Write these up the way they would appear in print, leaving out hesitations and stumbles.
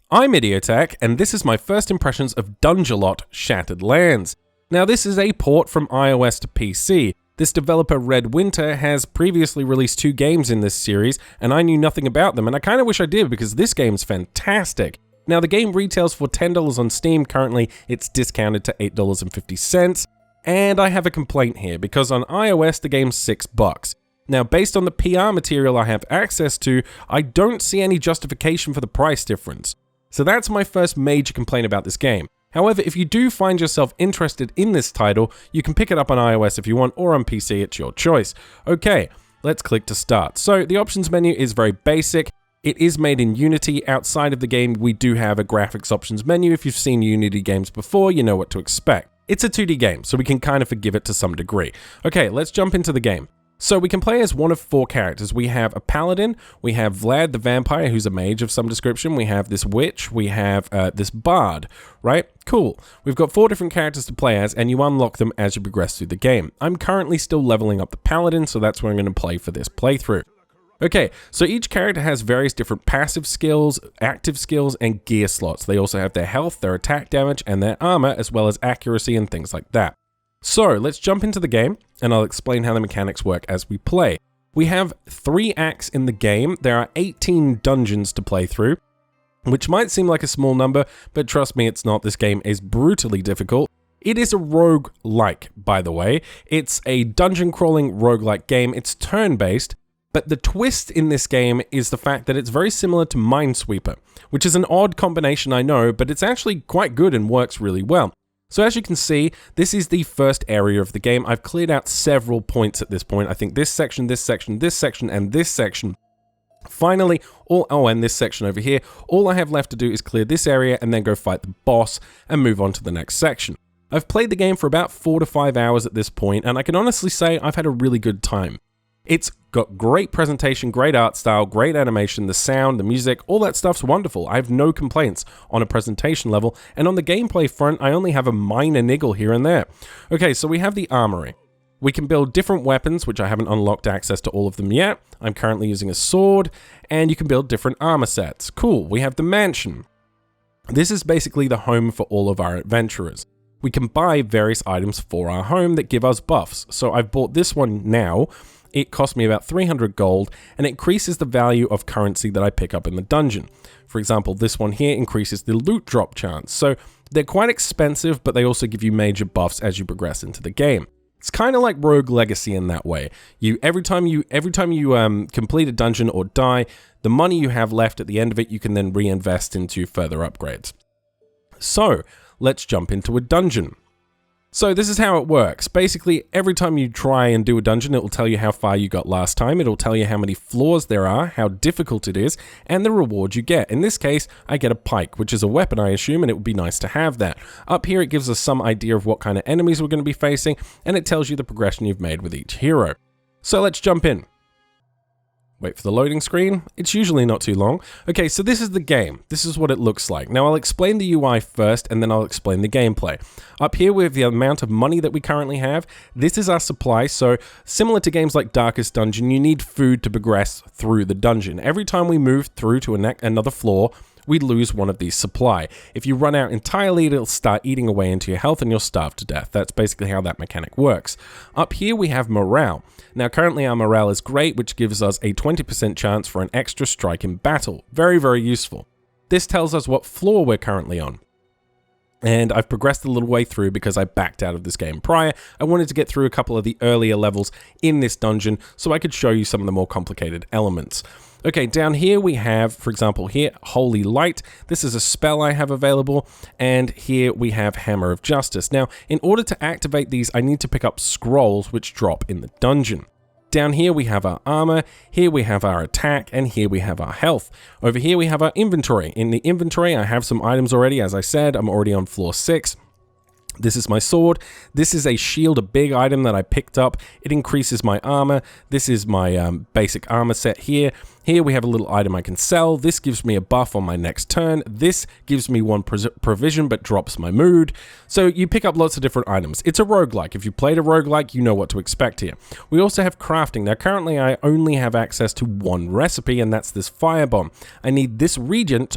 I'm Idiotac, and this is my first impressions of Dungelot Shattered Lands. Now, this is a port from iOS to PC. This developer, Red Winter, has previously released 2 games in this series, and I knew nothing about them, and I kind of wish I did because this game's fantastic. Now, the game retails for $10 on Steam. Currently, it's discounted to $8.50, and I have a complaint here because on iOS, the game's $6. Now, based on the PR material I have access to, I don't see any justification for the price difference. So that's my first major complaint about this game. However, if you do find yourself interested in this title, you can pick it up on iOS if you want, or on PC, it's your choice. Okay, let's click to start. So the options menu is very basic. It is made in Unity. Outside of the game, we do have a graphics options menu. If you've seen Unity games before, you know what to expect. It's a 2D game, so we can kind of forgive it to some degree. Okay, let's jump into the game. So we can play as one of 4 characters. We have a paladin, we have Vlad the vampire, who's a mage of some description, we have this witch, we have this bard, right? Cool. We've got 4 different characters to play as, and you unlock them as you progress through the game. I'm currently still leveling up the paladin, so that's where I'm going to play for this playthrough. Okay, so each character has various different passive skills, active skills, and gear slots. They also have their health, their attack damage, and their armor, as well as accuracy and things like that. So let's jump into the game, and I'll explain how the mechanics work as we play. We have 3 acts in the game. There are 18 dungeons to play through, which might seem like a small number, but trust me, it's not. This game is brutally difficult. It is a roguelike, by the way. It's a dungeon crawling roguelike game. It's turn-based, but the twist in this game is the fact that it's very similar to Minesweeper, which is an odd combination, I know, but it's actually quite good and works really well. So as you can see, this is the first area of the game. I've cleared out several points at this point. I think this section, this section, this section, and this section. Finally, and this section over here. All I have left to do is clear this area and then go fight the boss and move on to the next section. I've played the game for about 4 to 5 hours at this point, and I can honestly say I've had a really good time. It's got great presentation, great art style, great animation, the sound, the music, all that stuff's wonderful. I have no complaints on a presentation level, and on the gameplay front, I only have a minor niggle here and there. Okay, so we have the armory. We can build different weapons, which I haven't unlocked access to all of them yet. I'm currently using a sword, and you can build different armor sets. Cool, we have the mansion. This is basically the home for all of our adventurers. We can buy various items for our home that give us buffs. So I've bought this one now. It cost me about 300 gold, and it increases the value of currency that I pick up in the dungeon. For example, this one here increases the loot drop chance. So they're quite expensive, but they also give you major buffs as you progress into the game. It's kind of like Rogue Legacy in that way. Every time you complete a dungeon or die, the money you have left at the end of it, you can then reinvest into further upgrades. So let's jump into a dungeon. So this is how it works. Basically, every time you try and do a dungeon, it will tell you how far you got last time. It'll tell you how many floors there are, how difficult it is, and the reward you get. In this case, I get a pike, which is a weapon, I assume, and it would be nice to have that. Up here, it gives us some idea of what kind of enemies we're going to be facing, and it tells you the progression you've made with each hero. So let's jump in. Wait for the loading screen. It's usually not too long. Okay, so this is the game. This is what it looks like. Now, I'll explain the UI first, and then I'll explain the gameplay. Up here, we have the amount of money that we currently have. This is our supply, so similar to games like Darkest Dungeon, you need food to progress through the dungeon. Every time we move through to another floor, we lose one of these supply. If you run out entirely, it'll start eating away into your health and you'll starve to death. That's basically how that mechanic works. Up here we have morale. Now currently our morale is great, which gives us a 20% chance for an extra strike in battle. Very, very useful. This tells us what floor we're currently on. And I've progressed a little way through because I backed out of this game prior. I wanted to get through a couple of the earlier levels in this dungeon so I could show you some of the more complicated elements. Okay, down here we have, for example, here, Holy Light. This is a spell I have available, and here we have Hammer of Justice. Now, in order to activate these, I need to pick up scrolls which drop in the dungeon. Down here we have our armor, here we have our attack, and here we have our health. Over here we have our inventory. In the inventory, I have some items already. As I said, I'm already on floor 6. This is my sword. This is a shield, a big item that I picked up. It increases my armor. This is my basic armor set here. Here we have a little item I can sell. This gives me a buff on my next turn. This gives me one provision but drops my mood. So you pick up lots of different items. It's a roguelike. If you played a roguelike, you know what to expect here. We also have crafting. Now currently I only have access to one recipe, and that's this firebomb. I need this reagent,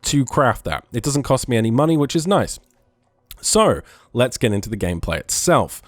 to craft that. It doesn't cost me any money, which is nice. So, let's get into the gameplay itself.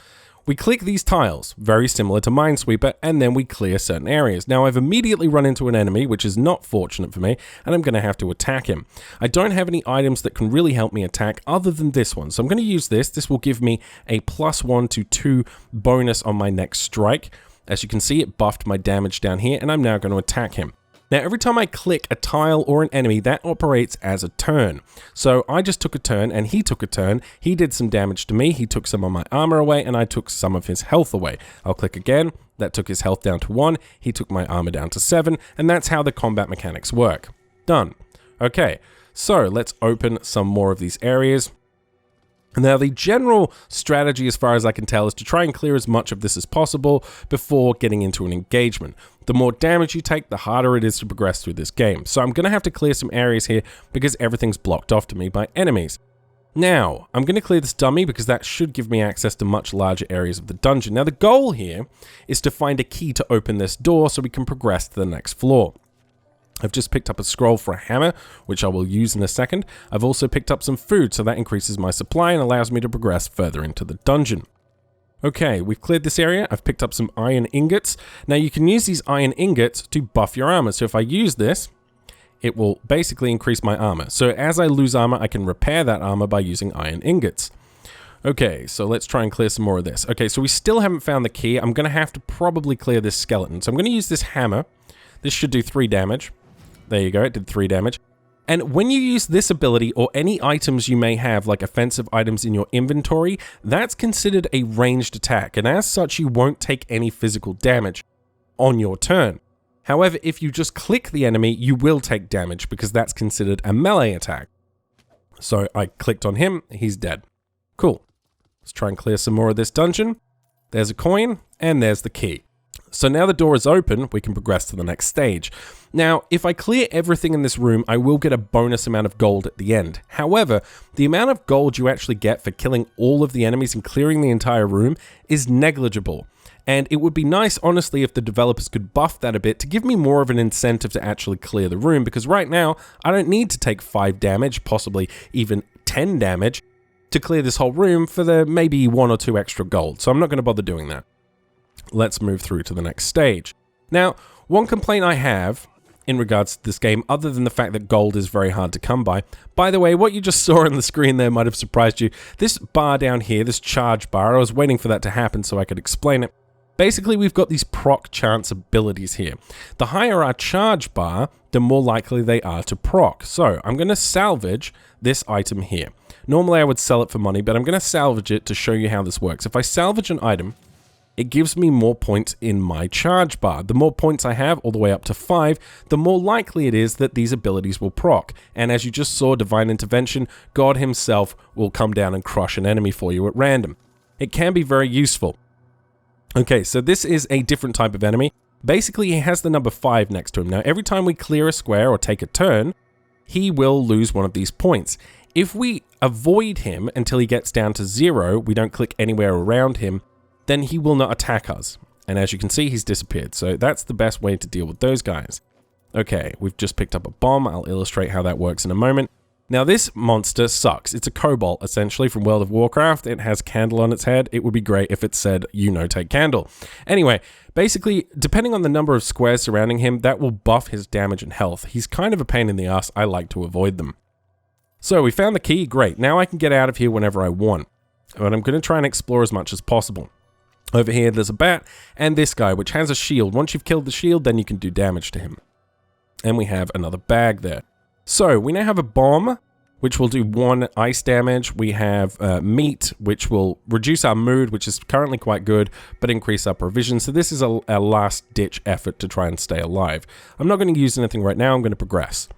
We click these tiles, very similar to Minesweeper, and then we clear certain areas. Now, I've immediately run into an enemy, which is not fortunate for me, and I'm going to have to attack him. I don't have any items that can really help me attack other than this one, so I'm going to use this. This will give me a +1 to 2 bonus on my next strike. As you can see, it buffed my damage down here, and I'm now going to attack him. Now, every time I click a tile or an enemy, that operates as a turn. So I just took a turn and he took a turn. He did some damage to me. He took some of my armor away and I took some of his health away. I'll click again. That took his health down to 1. He took my armor down to 7. And that's how the combat mechanics work. Done. Okay, so let's open some more of these areas. Now, the general strategy, as far as I can tell, is to try and clear as much of this as possible before getting into an engagement. The more damage you take, the harder it is to progress through this game. So I'm going to have to clear some areas here because everything's blocked off to me by enemies. Now, I'm going to clear this dummy because that should give me access to much larger areas of the dungeon. Now, the goal here is to find a key to open this door so we can progress to the next floor. I've just picked up a scroll for a hammer, which I will use in a second. I've also picked up some food, so that increases my supply and allows me to progress further into the dungeon. Okay, we've cleared this area. I've picked up some iron ingots. Now you can use these iron ingots to buff your armor. So if I use this, it will basically increase my armor. So as I lose armor, I can repair that armor by using iron ingots. Okay, so let's try and clear some more of this. Okay, so we still haven't found the key. I'm going to have to probably clear this skeleton. So I'm going to use this hammer. This should do 3 damage. There you go, it did 3 damage. And when you use this ability or any items you may have, like offensive items in your inventory, that's considered a ranged attack, and as such you won't take any physical damage on your turn. However, if you just click the enemy, you will take damage because that's considered a melee attack. So I clicked on him, he's dead. Cool. Let's try and clear some more of this dungeon. There's a coin, and there's the key. So now the door is open, we can progress to the next stage. Now, if I clear everything in this room, I will get a bonus amount of gold at the end. However, the amount of gold you actually get for killing all of the enemies and clearing the entire room is negligible. And it would be nice, honestly, if the developers could buff that a bit to give me more of an incentive to actually clear the room, because right now, I don't need to take 5 damage, possibly even 10 damage, to clear this whole room for the maybe 1 or 2 extra gold. So I'm not going to bother doing that. Let's move through to the next stage. Now, one complaint I have in regards to this game, other than the fact that gold is very hard to come by the way, what you just saw on the screen there might have surprised you. This bar down here, this charge bar, I was waiting for that to happen so I could explain it. Basically, we've got these proc chance abilities here. The higher our charge bar, the more likely they are to proc. So I'm going to salvage this item here. Normally I would sell it for money, but I'm going to salvage it to show you how this works. If I salvage an item, it gives me more points in my charge bar. The more points I have, all the way up to 5, the more likely it is that these abilities will proc. And as you just saw, Divine Intervention, God himself will come down and crush an enemy for you at random. It can be very useful. Okay, so this is a different type of enemy. Basically, he has the number 5 next to him. Now, every time we clear a square or take a turn, he will lose one of these points. If we avoid him until he gets down to 0, we don't click anywhere around him, then he will not attack us. And as you can see, he's disappeared. So that's the best way to deal with those guys. Okay, we've just picked up a bomb. I'll illustrate how that works in a moment. Now this monster sucks. It's a kobold, essentially, from World of Warcraft. It has candle on its head. It would be great if it said, you know, take candle. Anyway, basically, depending on the number of squares surrounding him, that will buff his damage and health. He's kind of a pain in the ass. I like to avoid them. So we found the key. Great. Now I can get out of here whenever I want. But I'm going to try and explore as much as possible. Over here, there's a bat, and this guy, which has a shield. Once you've killed the shield, then you can do damage to him. And we have another bag there. So, we now have a bomb, which will do 1 ice damage. We have meat, which will reduce our mood, which is currently quite good, but increase our provision. So this is a last-ditch effort to try and stay alive. I'm not going to use anything right now. I'm going to progress.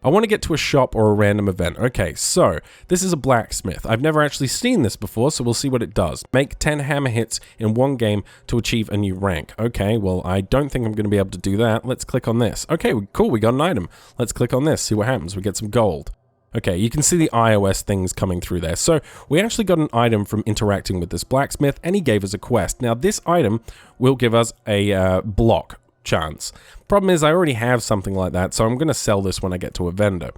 I want to get to a shop or a random event. Okay, so this is a blacksmith. I've never actually seen this before, so we'll see what it does. Make 10 hammer hits in one game to achieve a new rank. Okay, well, I don't think I'm going to be able to do that. Let's click on this. Okay, cool, we got an item. Let's click on this, see what happens. We get some gold. Okay, you can see the iOS things coming through there. So we actually got an item from interacting with this blacksmith, and he gave us a quest. Now, this item will give us a block chance. Problem is, I already have something like that, so I'm going to sell this when I get to a vendor.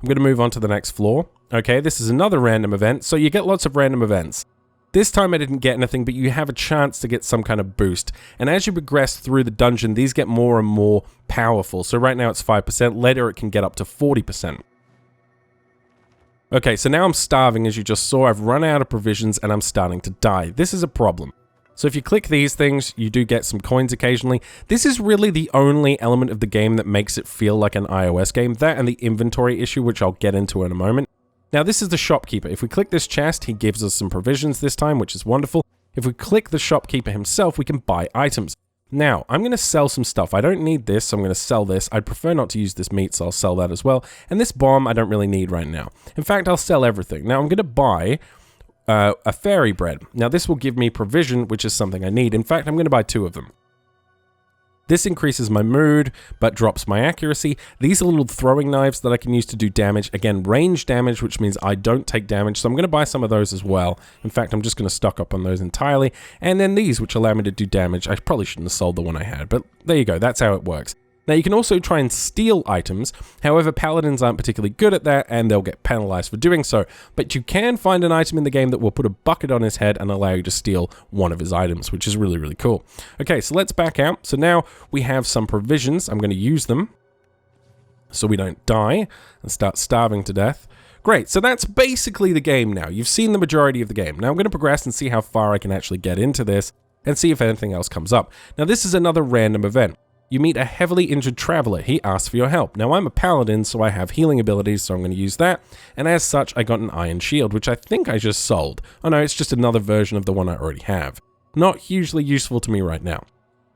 I'm going to move on to the next floor. Okay, this is another random event, so you get lots of random events. This time I didn't get anything, but you have a chance to get some kind of boost. And as you progress through the dungeon, these get more and more powerful. So right now it's 5%, later it can get up to 40%. Okay, so now I'm starving, as you just saw. I've run out of provisions and I'm starting to die. This is a problem. So if you click these things, you do get some coins occasionally. This is really the only element of the game that makes it feel like an iOS game. That and the inventory issue, which I'll get into in a moment. Now this is the shopkeeper. If we click this chest, he gives us some provisions this time, which is wonderful. If we click the shopkeeper himself, we can buy items. Now, I'm going to sell some stuff. I don't need this, so I'm going to sell this. I'd prefer not to use this meat, so I'll sell that as well. And this bomb, I don't really need right now. In fact, I'll sell everything. Now, I'm going to buy a fairy bread. Now, this will give me provision, which is something I need. In fact, I'm going to buy 2 of them. This increases my mood, but drops my accuracy. These are little throwing knives that I can use to do damage. Again, range damage, which means I don't take damage, so I'm going to buy some of those as well. In fact, I'm just going to stock up on those entirely. And then these, which allow me to do damage. I probably shouldn't have sold the one I had, but there you go. That's how it works. Now, you can also try and steal items. However, paladins aren't particularly good at that, and they'll get penalized for doing so. But you can find an item in the game that will put a bucket on his head and allow you to steal one of his items, which is really, really cool. Okay, so let's back out. So now we have some provisions. I'm going to use them so we don't die and start starving to death. Great, so that's basically the game now. You've seen the majority of the game. Now I'm going to progress and see how far I can actually get into this and see if anything else comes up. Now, this is another random event. You meet a heavily injured traveler. He asks for your help. Now, I'm a paladin, so I have healing abilities, so I'm going to use that. And as such, I got an iron shield, which I think I just sold. Oh no, it's just another version of the one I already have. Not hugely useful to me right now.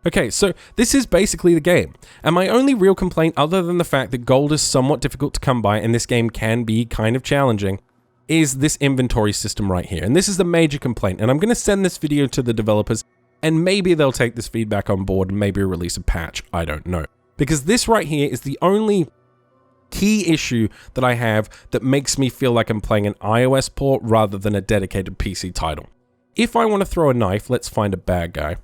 Okay, so this is basically the game. And my only real complaint, other than the fact that gold is somewhat difficult to come by and this game can be kind of challenging, is this inventory system right here. And this is the major complaint. And I'm going to send this video to the developers, and maybe they'll take this feedback on board and maybe release a patch. I don't know. Because this right here is the only key issue that I have that makes me feel like I'm playing an iOS port rather than a dedicated PC title. If I want to throw a knife, let's find a bad guy.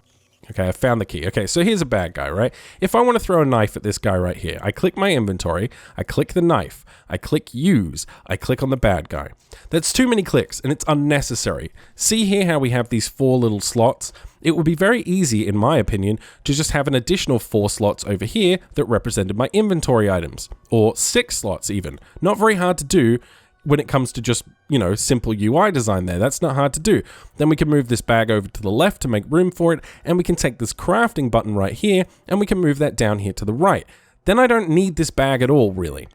Okay, I found the key. Okay, so here's a bad guy, right? If I want to throw a knife at this guy right here, I click my inventory, I click the knife, I click use, I click on the bad guy. That's too many clicks and it's unnecessary. See here how we have these 4 little slots? It would be very easy, in my opinion, to just have an additional 4 slots over here that represented my inventory items, or 6 slots even. Not very hard to do when it comes to just, you know, simple UI design there. That's not hard to do. Then we can move this bag over to the left to make room for it, and we can take this crafting button right here, and we can move that down here to the right. Then I don't need this bag at all, really.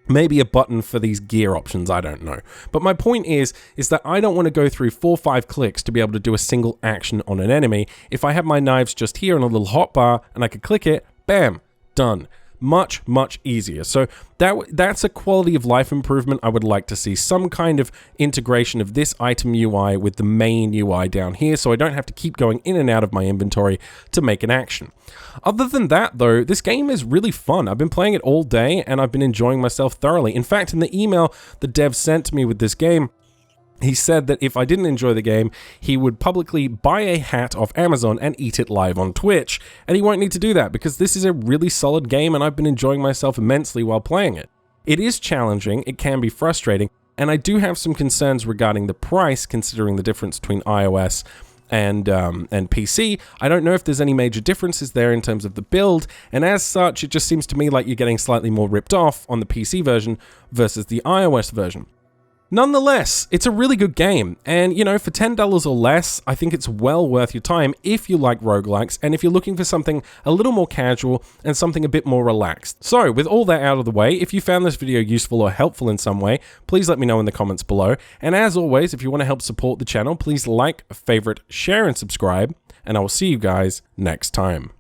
Maybe a button for these gear options, I don't know. But my point is that I don't want to go through 4 or 5 clicks to be able to do a single action on an enemy. If I have my knives just here on a little hotbar and I could click it, bam, done. Much, much easier. So that's a quality of life improvement I would like to see. Some kind of integration of this item UI with the main UI down here, so I don't have to keep going in and out of my inventory to make an action. Other than that, though, this game is really fun. I've been playing it all day, and I've been enjoying myself thoroughly. In fact, in the email the dev sent to me with this game, he said that if I didn't enjoy the game, he would publicly buy a hat off Amazon and eat it live on Twitch. And he won't need to do that because this is a really solid game and I've been enjoying myself immensely while playing it. It is challenging, it can be frustrating, and I do have some concerns regarding the price considering the difference between iOS and PC. I don't know if there's any major differences there in terms of the build, and as such, it just seems to me like you're getting slightly more ripped off on the PC version versus the iOS version. Nonetheless, it's a really good game, and you know, for $10 or less, I think it's well worth your time if you like roguelikes and if you're looking for something a little more casual and something a bit more relaxed. So, with all that out of the way, if you found this video useful or helpful in some way, please let me know in the comments below. And as always, if you want to help support the channel, please like, favorite, share, and subscribe, and I will see you guys next time.